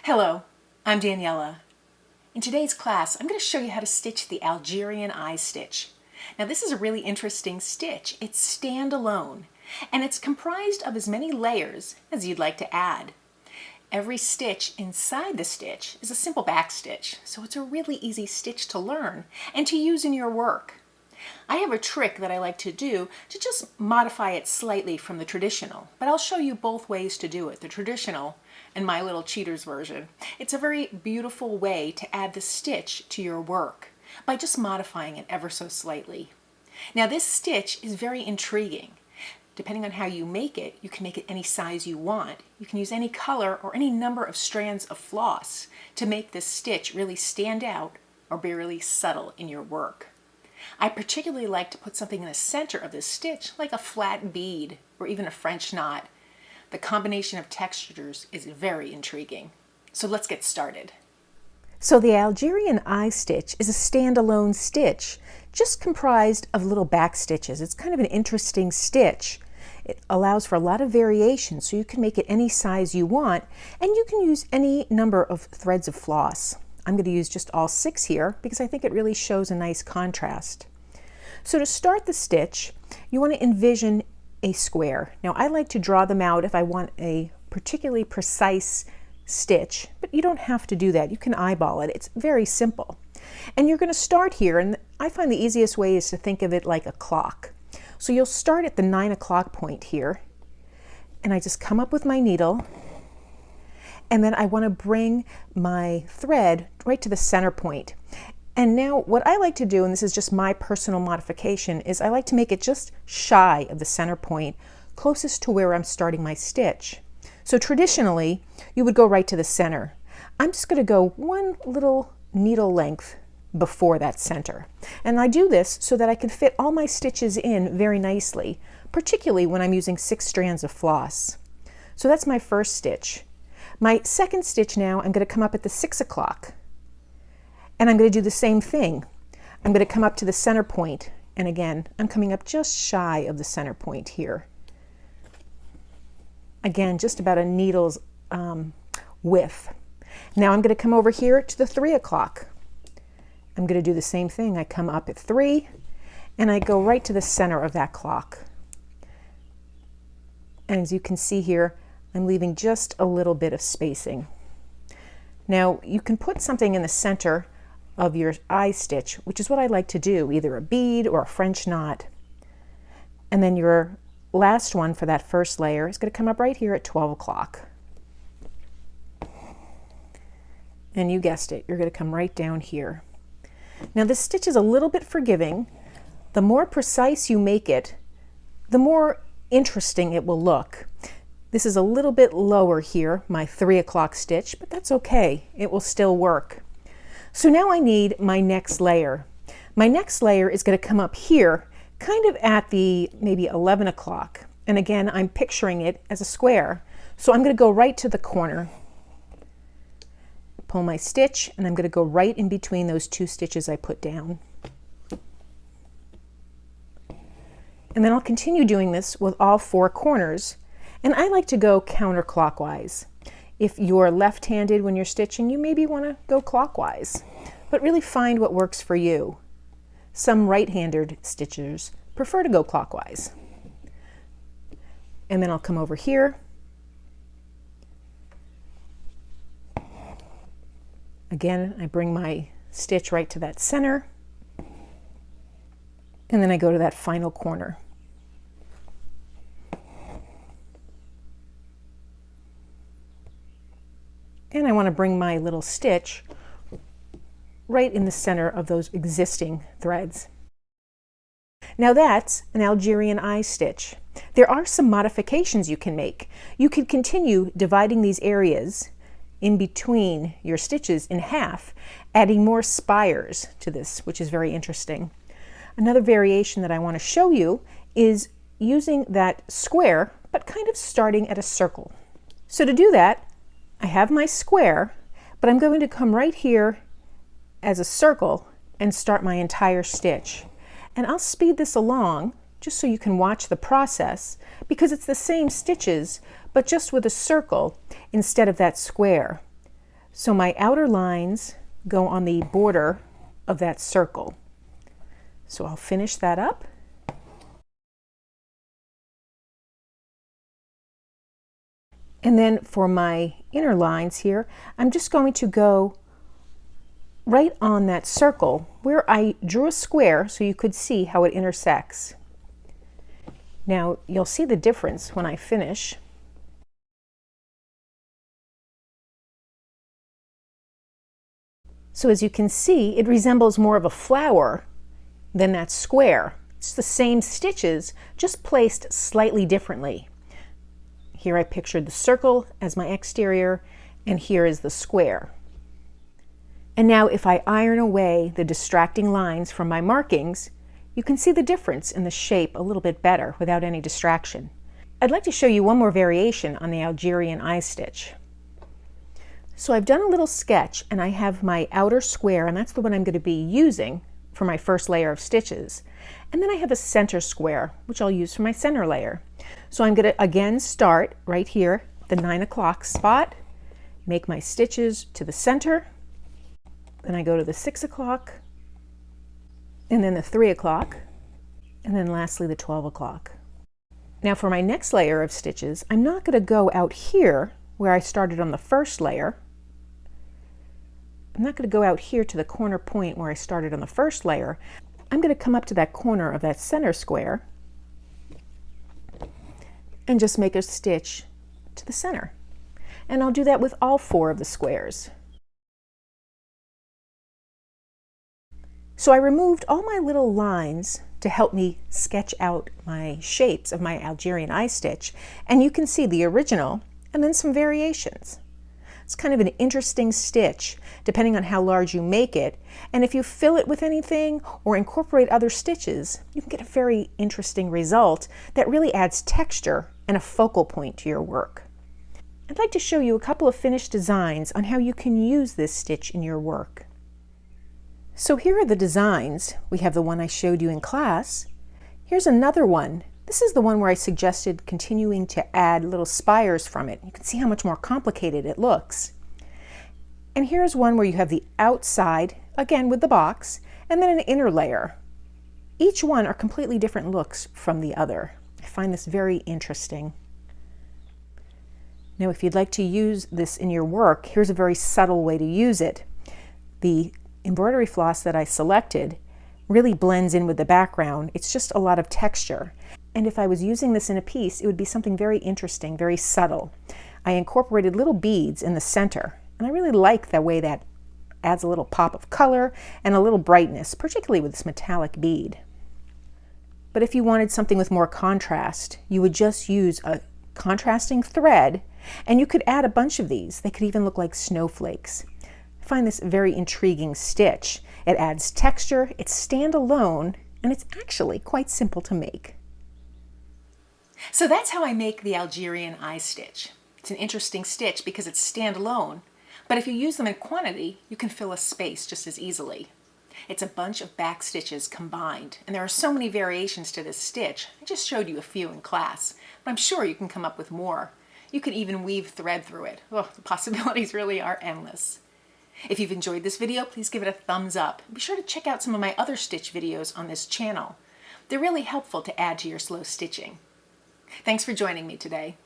Hello, I'm Daniela. In today's class, I'm going to show you how to stitch the Algerian Eye Stitch. Now this is a really interesting stitch. It's standalone, and it's comprised of as many layers as you'd like to add. Every stitch inside the stitch is a simple back stitch, so it's a really easy stitch to learn and to use in your work. I have a trick that I like to do to just modify it slightly from the traditional, but I'll show you both ways to do it, the traditional and my little cheater's version. It's a very beautiful way to add the stitch to your work by just modifying it ever so slightly. Now this stitch is very intriguing. Depending on how you make it, you can make it any size you want. You can use any color or any number of strands of floss to make this stitch really stand out or be really subtle in your work. I particularly like to put something in the center of this stitch, like a flat bead or even a French knot. The combination of textures is very intriguing. So let's get started. So the Algerian Eye Stitch is a standalone stitch, just comprised of little back stitches. It's kind of an interesting stitch. It allows for a lot of variation, so you can make it any size you want, and you can use any number of threads of floss. I'm going to use just all 6 here because I think it really shows a nice contrast. So to start the stitch, you want to envision a square. Now I like to draw them out if I want a particularly precise stitch, but you don't have to do that. You can eyeball it. It's very simple. And you're going to start here, and I find the easiest way is to think of it like a clock. So you'll start at the 9 o'clock point here, and I just come up with my needle, and then I want to bring my thread right to the center point. And now what I like to do, and this is just my personal modification, is I like to make it just shy of the center point, closest to where I'm starting my stitch. So traditionally, you would go right to the center. I'm just going to go one little needle length before that center. And I do this so that I can fit all my stitches in very nicely, particularly when I'm using 6 strands of floss. So that's my first stitch. My second stitch now, I'm going to come up at the 6 o'clock. And I'm going to do the same thing. I'm going to come up to the center point, and again, I'm coming up just shy of the center point here. Again, just about a needle's width. Now I'm going to come over here to the 3 o'clock. I'm going to do the same thing. I come up at 3, and I go right to the center of that clock. And as you can see here, I'm leaving just a little bit of spacing. Now you can put something in the center of your eye stitch, which is what I like to do, either a bead or a French knot. And then your last one for that first layer is going to come up right here at 12 o'clock. And you guessed it, you're going to come right down here. Now this stitch is a little bit forgiving. The more precise you make it, the more interesting it will look. This is a little bit lower here, my 3 o'clock stitch, but that's okay. It will still work. So now I need my next layer. My next layer is going to come up here, kind of at the maybe 11 o'clock. And again, I'm picturing it as a square. So I'm going to go right to the corner, pull my stitch, and I'm going to go right in between those 2 stitches I put down. And then I'll continue doing this with all 4 corners. And I like to go counterclockwise. If you're left-handed when you're stitching, you maybe want to go clockwise, but really find what works for you. Some right-handed stitchers prefer to go clockwise. And then I'll come over here. Again, I bring my stitch right to that center, and then I go to that final corner. And I want to bring my little stitch right in the center of those existing threads. Now that's an Algerian eye stitch. There are some modifications you can make. You could continue dividing these areas in between your stitches in half, adding more spires to this, which is very interesting. Another variation that I want to show you is using that square, but kind of starting at a circle. So to do that, I have my square, but I'm going to come right here as a circle and start my entire stitch. And I'll speed this along just so you can watch the process, because it's the same stitches, but just with a circle instead of that square. So my outer lines go on the border of that circle. So I'll finish that up. And then for my inner lines here, I'm just going to go right on that circle where I drew a square so you could see how it intersects. Now you'll see the difference when I finish. So as you can see, it resembles more of a flower than that square. It's the same stitches, just placed slightly differently. Here I pictured the circle as my exterior, and here is the square. And now if I iron away the distracting lines from my markings, you can see the difference in the shape a little bit better without any distraction. I'd like to show you one more variation on the Algerian eye stitch. So I've done a little sketch and I have my outer square, and that's the one I'm going to be using for my first layer of stitches. And then I have a center square, which I'll use for my center layer. So I'm going to again start right here, the 9 o'clock spot, make my stitches to the center, then I go to the 6 o'clock, and then the 3 o'clock, and then lastly the 12 o'clock. Now for my next layer of stitches, I'm not going to go out here where I started on the first layer. I'm not going to go out here to the corner point where I started on the first layer. I'm going to come up to that corner of that center square and just make a stitch to the center. And I'll do that with all 4 of the squares. So I removed all my little lines to help me sketch out my shapes of my Algerian eye stitch, and you can see the original and then some variations. It's kind of an interesting stitch depending on how large you make it, and if you fill it with anything or incorporate other stitches, you can get a very interesting result that really adds texture and a focal point to your work. I'd like to show you a couple of finished designs on how you can use this stitch in your work. So here are the designs. We have the one I showed you in class. Here's another one. This is the one where I suggested continuing to add little spires from it. You can see how much more complicated it looks. And here's one where you have the outside, again with the box, and then an inner layer. Each one are completely different looks from the other. I find this very interesting. Now if you'd like to use this in your work, here's a very subtle way to use it. The embroidery floss that I selected really blends in with the background. It's just a lot of texture. And if I was using this in a piece, it would be something very interesting, very subtle. I incorporated little beads in the center, and I really like the way that adds a little pop of color and a little brightness, particularly with this metallic bead. But if you wanted something with more contrast, you would just use a contrasting thread, and you could add a bunch of these. They could even look like snowflakes. I find this a very intriguing stitch. It adds texture, it's standalone, and it's actually quite simple to make. So that's how I make the Algerian eye stitch. It's an interesting stitch because it's standalone, but if you use them in quantity, you can fill a space just as easily. It's a bunch of back stitches combined, and there are so many variations to this stitch. I just showed you a few in class, but I'm sure you can come up with more. You can even weave thread through it. Oh, the possibilities really are endless. If you've enjoyed this video, please give it a thumbs up. Be sure to check out some of my other stitch videos on this channel. They're really helpful to add to your slow stitching. Thanks for joining me today.